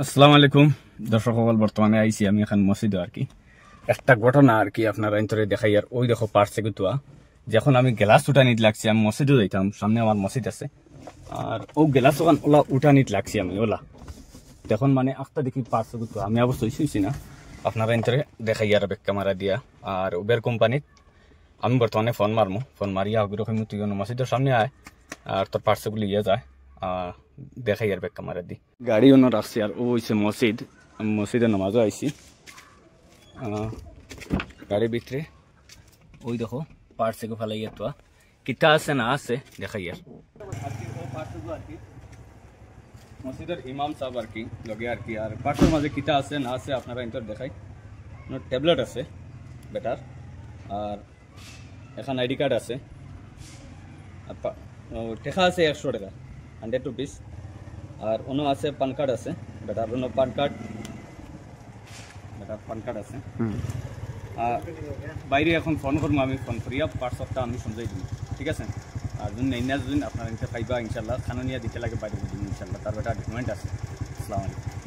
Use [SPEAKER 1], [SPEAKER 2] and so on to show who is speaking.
[SPEAKER 1] আসসালামু আলাইকুম দর্শক সকল, বর্তমানে আইছি আমি এখন মসজিদে আর কি একটা ঘটনা আর কি আপনারা ইন্তরে দেখাই। আর ওই দেখো পারছে গুতুয়া, যখন আমি গ্লাস উঠানিত লাগছি, আমি মসজিদে যাইতাম, সামনে আমার মসজিদ আছে, আর ও গ্লাস ওখান ওলা উঠানিত লাগছি আমি ওলা দেখুন, মানে একটা দেখি পারছে গুতুয়া। আমি অবশ্যই শুইছি না, আপনারা ইন্তরে দেখাই আর বেক ক্যামেরা দিয়া। আর উবের কোম্পানিত আমি বর্তমানে ফোন মারিয়া ওরকম তুই মসজিদের সামনে আয় আর তোর পার্সেগুলো ইয়ে যায়, দেখাই আর বেক ক্যামেরা দি গাড়ি অন্য রাখছি। আর ও হয়েছে মসজিদ, আমি মসজিদে নামাজও আইছি। গাড়ির ভিতরে ওই দেখো পার্সেগো ফেলাই তো কিতা আছে না আছে দেখাই আর মসজিদের ইমাম সাহেব আর কি লগে আর কি। আর পার্সের মাঝে কিতা আছে না আছে আপনারা ইন্তর দেখাই। ট্যাবলেট আছে বেটার, আর এখন আইডি কার্ড আছে, আর টেকা আছে 100 টাকা 100 রুপিস। আর অন্য আছে পান কার্ড আছে বেটার, অন্য পান কার্ড আছে। বাইরে এখন ফোন করবো, আমি ফোন করিয়া পার্সপটা আমি সমঝাই দিব, ঠিক আছে। আর যদি নেই না, যদি আপনার পাইবা ইনশাল্লাহ খানো নিয়ে দিতে লাগে বাইরে ইনশাল্লাহ, তার বেটা ডকুমেন্ট আছে। আসসালামু আলাইকুম।